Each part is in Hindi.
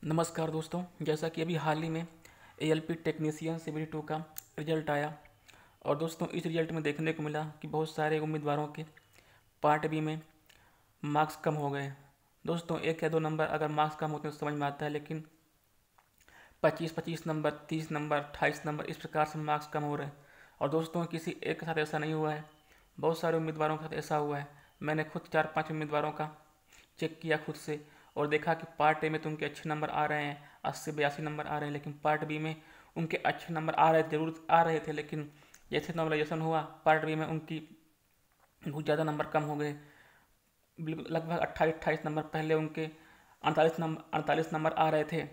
नमस्कार दोस्तों, जैसा कि अभी हाल ही में एएलपी टेक्नीशियन CBT 2 का रिजल्ट आया और दोस्तों इस रिजल्ट में देखने को मिला कि बहुत सारे उम्मीदवारों के पार्ट बी में मार्क्स कम हो गए। दोस्तों एक या दो नंबर अगर मार्क्स कम होते हैं तो समझ में आता है, लेकिन 25-25 नंबर, 30 नंबर, 28 नंबर इस प्रकार से मार्क्स कम हो रहे हैं। और दोस्तों किसी एक के साथ ऐसा नहीं हुआ है, बहुत सारे उम्मीदवारों के साथ ऐसा हुआ है। मैंने खुद 4-5 उम्मीदवारों का चेक किया खुद से और देखा कि पार्ट ए में तो उनके अच्छे नंबर आ रहे हैं, 80-82 नंबर आ रहे हैं, लेकिन पार्ट बी में उनके अच्छे नंबर आ रहे थे, जरूर आ रहे थे, लेकिन जैसे नॉर्मलाइजेशन हुआ पार्ट बी में उनकी बहुत ज़्यादा नंबर कम हो गए। बिल्कुल लगभग 28-28 नंबर, पहले उनके 48 नंबर आ रहे थे,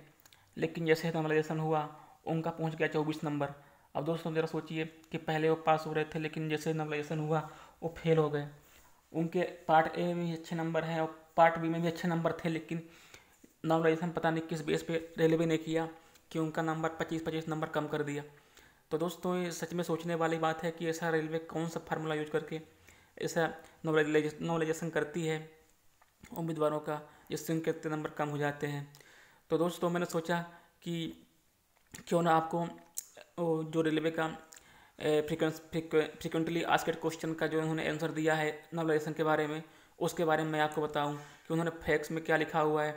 लेकिन जैसे नॉर्मलाइजेशन हुआ उनका पहुंच गया 24 नंबर। अब दोस्तों ज़रा सोचिए कि पहले वो पास हो रहे थे, लेकिन जैसे नॉर्मलाइजेशन हुआ वो फेल हो गए। उनके पार्ट ए में भी अच्छे नंबर हैं और पार्ट बी में भी अच्छे नंबर थे, लेकिन नॉर्मलाइजेशन पता नहीं किस बेस पे रेलवे ने किया कि उनका नंबर 25-25 नंबर कम कर दिया। तो दोस्तों ये सच में सोचने वाली बात है कि ऐसा रेलवे कौन सा फार्मूला यूज करके ऐसा नॉर्मलाइजेशन करती है उम्मीदवारों का, जिससे उनके इतने नंबर कम हो जाते हैं। तो दोस्तों मैंने सोचा कि क्यों ना आपको जो रेलवे का फ्रिक्वेंटली आस्क्ड क्वेश्चन का जो उन्होंने आंसर दिया है नॉर्मलाइजेशन के बारे में, उसके बारे में मैं आपको बताऊं कि उन्होंने फैक्स में क्या लिखा हुआ है।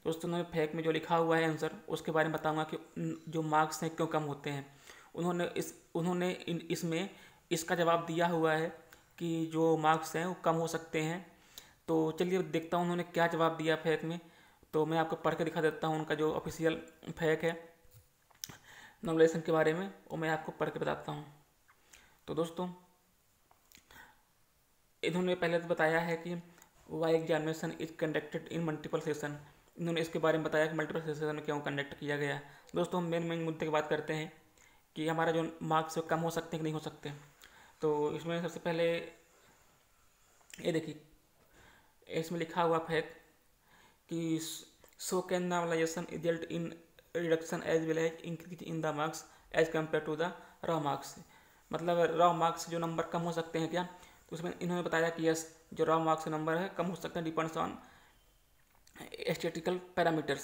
दोस्तों उन्होंने फैक्ट में जो लिखा हुआ है आंसर, उसके बारे में बताऊंगा कि जो मार्क्स हैं क्यों कम होते हैं। इसमें इसका जवाब दिया हुआ है कि जो मार्क्स हैं वो कम हो सकते हैं। तो चलिए देखता हूँ उन्होंने क्या जवाब दिया फैक्ट में। तो मैं आपको पढ़ के दिखा देता हूँ उनका जो ऑफिशियल फैक्ट है नॉर्मलाइजेशन के बारे में, वो मैं आपको पढ़ के बताता हूँ। तो दोस्तों इन्होंने पहले तो बताया है कि why examination is conducted in multiple session. इन्होंने इसके बारे में बताया कि मल्टीपल सेशन में क्यों कंडक्ट किया गया। दोस्तों हम मेन मुद्दे की बात करते हैं कि हमारा जो मार्क्स कम हो सकते हैं कि नहीं हो सकते। तो इसमें सबसे पहले ये देखिए, इसमें लिखा हुआ फैक्ट कि so can normalisation result in reduction as well as increase in the marks as compare to the raw marks. मतलब रॉ मार्क्स जो नंबर कम हो सकते हैं क्या, तो उसमें इन्होंने बताया कि यस, जो रॉ मार्क्स नंबर है कम हो सकते हैं depends on statistical parameters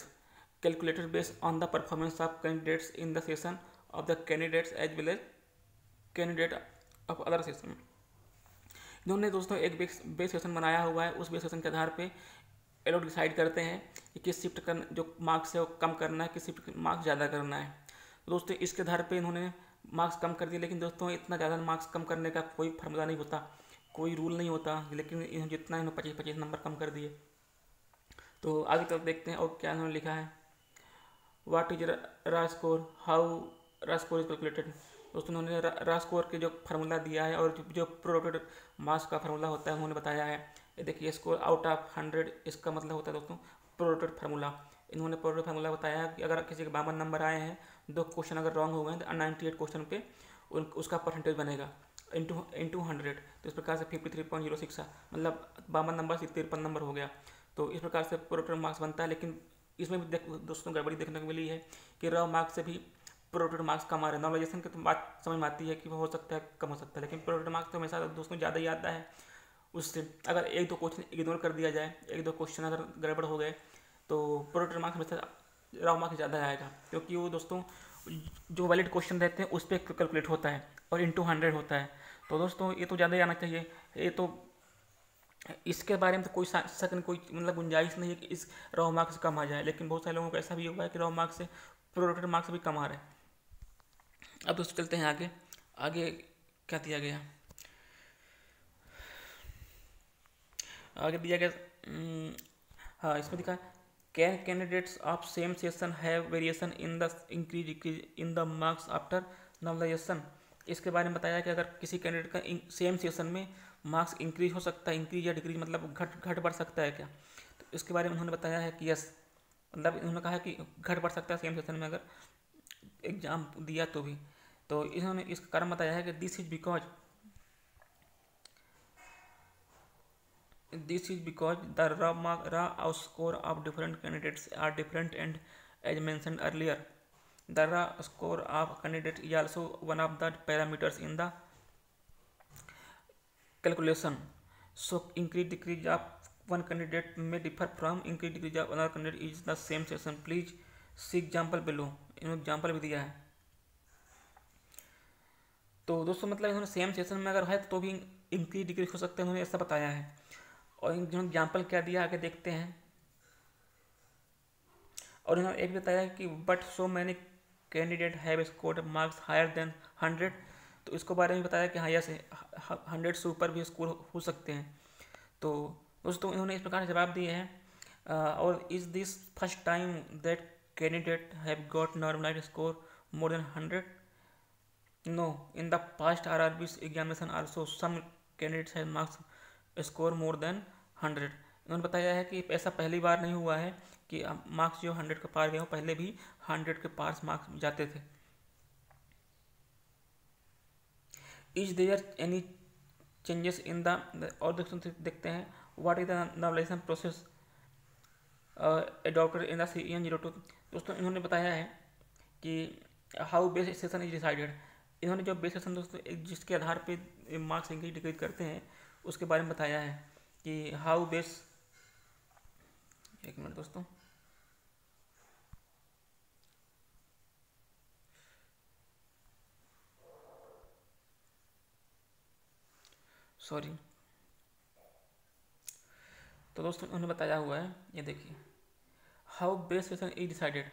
calculated based on the performance of candidates in the session of the candidates as well as candidate of other session। इन्होंने दोस्तों एक बेस सेशन बनाया हुआ है, उस बेस सेशन के आधार पे ये लोग डिसाइड करते हैं कि किस शिफ्ट का जो मार्क्स है वो कम करना है, किस शिफ्ट मार्क्स ज़्यादा करना है। तो दोस्तों इसके आधार पे इन्होंने मार्क्स कम कर दिए, लेकिन दोस्तों इतना ज़्यादा मार्क्स कम करने का कोई फार्मूला नहीं होता, कोई रूल नहीं होता, लेकिन जितना इन्होंने 25-25 नंबर कम कर दिए। तो आगे तरफ देखते हैं और क्या उन्होंने लिखा है। व्हाट इज रा स्कोर, हाउ रा स्कोर इज कैलकुलेटेड। दोस्तों उन्होंने रा स्कोर के जो फार्मूला दिया है और जो प्रोडक्ट मास का फार्मूला होता है उन्होंने बताया है। ये देखिए स्कोर आउट ऑफ 100, इसका मतलब होता है दोस्तों प्रोडक्ट फार्मूला। इन्होंने प्रोडक्ट फार्मूला बताया है कि अगर किसी के 52 नंबर आए हैं, 2 क्वेश्चन अगर रॉन्ग हो गए तो 98 क्वेश्चन पे उसका परसेंटेज बनेगा इंटू 100। तो इस प्रकार से 53.06 मतलब 52 नंबर से 53 नंबर हो गया। तो इस प्रकार से प्रोडक्ट मार्क्स बनता है, लेकिन इसमें भी दोस्तों गड़बड़ी देखने को मिली है कि रॉ मार्क्स से भी प्रोडक्ट मार्क्स कम आ रहे हैं। नॉर्मलाइजेशन की तो बात समझ में आती है कि हो सकता है कम हो सकता है, लेकिन प्रोडक्ट मार्क्स तो हमेशा दोस्तों ज़्यादा ही आता है। उससे अगर एक दो क्वेश्चन इग्नोर कर दिया जाए, एक दो क्वेश्चन अगर गड़बड़ हो गए, तो प्रोडक्ट मार्क्स हमेशा रॉ मार्क्स ज़्यादा आएगा, क्योंकि वो दोस्तों जो वैलिड क्वेश्चन रहते हैं उस पर कैलकुलेट होता है और इंटू 100 होता है। तो दोस्तों ये तो ज़्यादा ही आना चाहिए। ये तो इसके बारे में तो कोई शक नहीं, कोई मतलब गुंजाइश नहीं है कि इस रॉ मार्क्स कम आ जाए, लेकिन बहुत सारे लोगों को ऐसा भी हुआ है कि रॉ मार्क्स से प्रोडक्ट मार्क्स भी कम आ रहे हैं। अब दोस्तों चलते हैं आगे। आगे क्या दिया गया, आगे दिया गया हाँ इसमें दिखा can candidates of same session have variation in the increase in the marks after normalisation. इसके बारे में बताया कि अगर किसी कैंडिडेट का सेम सेशन में मार्क्स इंक्रीज हो सकता है, इंक्रीज या डिक्रीज मतलब घट बढ़ सकता है क्या। तो इसके बारे में उन्होंने बताया है कि यस, मतलब उन्होंने कहा कि घट बढ़ सकता है सेम सेशन में अगर एग्जाम दिया तो भी। तो इन्होंने इसका कारण बताया है कि this is because the raw score of different candidates are different, and as mentioned earlier, the raw score of candidate is also one of the parameters in the calculation. So increase decrease of one candidate may differ from increased degree of another candidate is the same session. Please see example below. इन्होंने एग्जाम्पल भी दिया है। तो दोस्तों मतलब इन्होंने सेम सेशन में अगर है तो भी इंक्रीज डिक्रीज हो सकते हैं, उन्होंने ऐसा बताया है। और इन्होंने एग्जाम्पल क्या दिया आगे देखते हैं। और इन्होंने एक बताया कि but so many candidate have scored marks higher than 100, तो इसको बारे में बताया कि हाँ यस 100 से ऊपर भी स्कोर हो सकते हैं। तो दोस्तों इन्होंने इस प्रकार जवाब दिए हैं। और is this first time that candidate have got normalised score more than 100? No, in the past RRB examination also some candidates have marks score more than 100। इन्होंने बताया है कि ऐसा पहली बार नहीं हुआ है कि मार्क्स जो 100 के पार गए हो, पहले भी 100 के पास मार्क्स जाते थे। Is there any changes in the, और देखते हैं what is the normalisation process adopted in the CN02। दोस्तों इन्होंने बताया है कि how base session is decided. इन्होंने जो बेस सेशन दोस्तों जिसके आधार पे मार्क्स इंक्रीज डिक्रीज करते हैं उसके बारे में बताया है कि हाउ बेस, एक मिनट दोस्तों, सॉरी। तो दोस्तों उन्होंने बताया हुआ है, ये देखिए, how base session is decided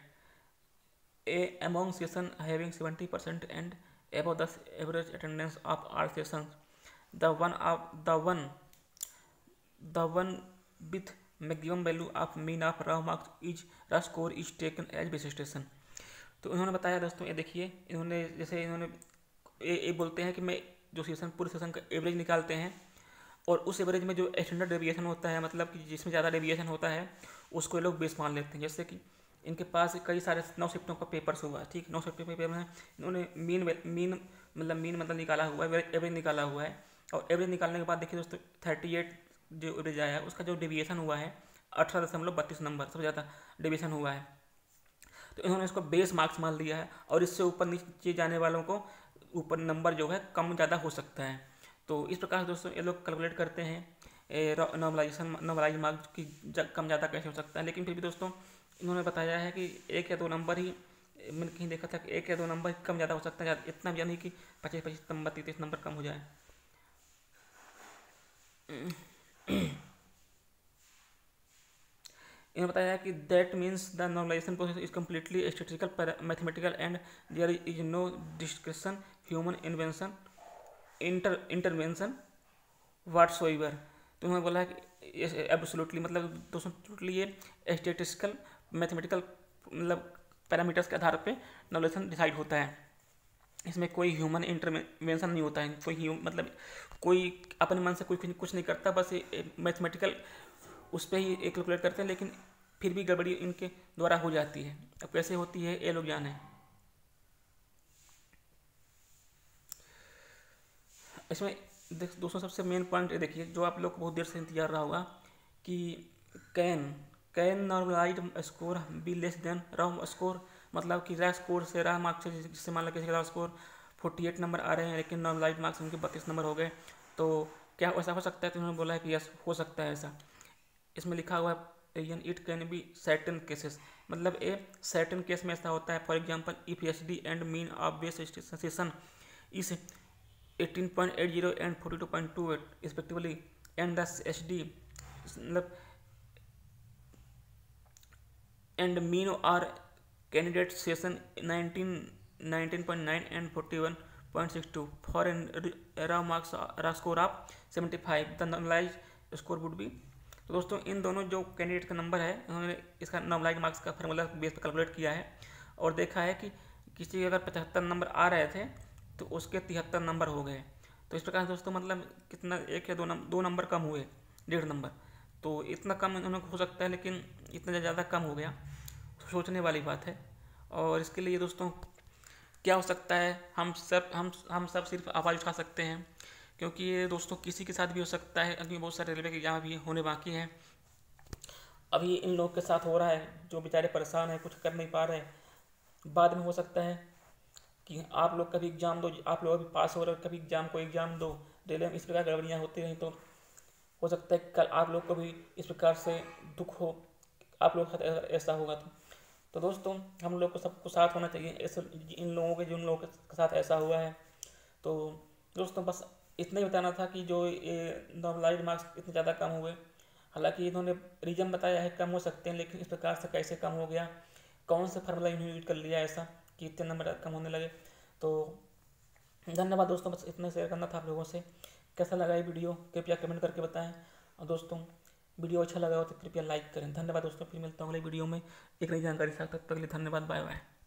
among session having 70% and above the average attendance of all sessions, the one with maximum value of mean of raw marks is raw score is taken as base station। तो इन्होंने बताया दोस्तों, ये देखिए, इन्होंने जैसे इन्होंने ये बोलते हैं कि मैं जो सेशन पूरे सेशन का एवरेज निकालते हैं और उस एवरेज में जो स्टैंडर्ड डेविएशन होता है, मतलब कि जिसमें ज़्यादा डेविएशन होता है उसको ये लोग बेस मान लेते हैं। जैसे कि इनके पास कई सारे 9 शिफ्टों का पेपर्स हुआ है, ठीक, 9 शिफ्टों के पेपर में इन्होंने मीन मतलब निकाला हुआ है, एवरेज निकाला हुआ है। और एवरेज निकालने के बाद देखिए दोस्तों 38 जो एवरेज आया है उसका जो डेविएशन हुआ है 18.32 नंबर, सबसे ज़्यादा डेविएशन हुआ है। तो इन्होंने इसको बेस मार्क्स मान लिया है और इससे ऊपर नीचे जाने वालों को ऊपर नंबर जो है कम ज़्यादा हो सकता है। तो इस प्रकार से दोस्तों ये लोग कैलकुलेट करते हैं नॉर्मलाइज मार्क्स की कम ज़्यादा कैसे हो सकता है। लेकिन फिर भी दोस्तों इन्होंने बताया है कि 1 या 2 नंबर ही, मैंने कहीं देखा था कि 1 या 2 नंबर कम ज़्यादा हो सकता है, इतना भी नहीं कि 25 नंबर 33 नंबर कम हो जाए। इन्होंने बताया कि that means the normalisation process is completely statistical mathematical and there is no description human intervention whatsoever. तो उन्होंने बोला कि एब्सोल्युटली, मतलब दोस्तों टोटली ये स्टैटिस्टिकल मैथमेटिकल मतलब पैरामीटर्स के आधार पे नॉर्मलाइजेशन डिसाइड होता है। इसमें कोई ह्यूमन इंटरवेंशन नहीं होता है, मतलब कोई अपने मन से कोई कुछ नहीं करता, बस मैथमेटिकल उस पर ही एक कैलकुलेट करते हैं, लेकिन फिर भी गड़बड़ी इनके द्वारा हो जाती है। अब कैसे होती है ये लोग जाने। इसमें दोस्तों सबसे मेन पॉइंट ये देखिए, जो आप लोग को बहुत देर से इंतजार रहा होगा कि can normalised score be less than raw score, मतलब कि रॉ स्कोर से रॉ मार्क्स से, जिससे मान लो किसी का रॉ स्कोर 48 नंबर आ रहे हैं लेकिन नॉर्मलाइज्ड मार्क्स उनके 32 नंबर हो गए, तो क्या ऐसा हो सकता है? तो उन्होंने बोला है कि यस हो सकता है ऐसा। इसमें लिखा हुआ है it can be certain cases, मतलब ए सर्टेन केस में ऐसा होता है। For example if SD and mean of base session is 18.80 and 42.28 respectively and the SD मतलब and mean are candidate session 19.9 and 41.62 for an raw marks raw score of 75 the normalised score would be. तो दोस्तों इन दोनों जो कैंडिडेट का नंबर है उन्होंने इसका नॉर्मलाइज्ड मार्क्स का फार्मूला बेस पर कैलकुलेट किया है और देखा है कि किसी के अगर 75 नंबर आ रहे थे तो उसके 73 नंबर हो गए। तो इस प्रकार दोस्तों मतलब कितना, 1 या 2 नंबर कम हुए, 1.5 नंबर। तो इतना कम उन्होंने हो सकता है, लेकिन इतना ज़्यादा कम हो गया, सोचने वाली बात है। और इसके लिए दोस्तों क्या हो सकता है, हम सब सिर्फ आवाज़ उठा सकते हैं, क्योंकि ये दोस्तों किसी के साथ भी हो सकता है। अभी बहुत सारे रेलवे के एग्जाम भी होने बाकी हैं। अभी इन लोगों के साथ हो रहा है जो बेचारे परेशान हैं, कुछ कर नहीं पा रहे, बाद में हो सकता है कि आप लोग कभी एग्ज़ाम दो, आप लोग अभी पास हो रहे हो, कभी एग्ज़ाम दो, रेलवे में इस प्रकार गड़बड़ियाँ होती रहीं तो हो सकता है कल आप लोग को भी इस प्रकार से दुख हो, आप लोग के साथ ऐसा होगा तो दोस्तों हम लोग को सबको साथ होना चाहिए ऐसे इन लोगों के जिन लोगों के साथ ऐसा हुआ है। तो दोस्तों बस इतना ही बताना था कि जो ये नॉर्मलाइज्ड मार्क्स इतने ज़्यादा कम हुए, हालांकि इन्होंने रीज़न बताया है कम हो सकते हैं, लेकिन इस प्रकार से कैसे कम हो गया, कौन सा फार्मूला इन्होंने यूज कर लिया ऐसा कि इतने नंबर कम होने लगे। तो धन्यवाद दोस्तों, बस इतना शेयर करना था आप लोगों से। कैसा लगा ये वीडियो कृपया कमेंट करके बताएं, और दोस्तों वीडियो अच्छा लगा हो तो कृपया लाइक करें। धन्यवाद दोस्तों, फिर मिलता हूँ अगले वीडियो में एक नई जानकारी के साथ। तब तक के लिए धन्यवाद, बाय बाय।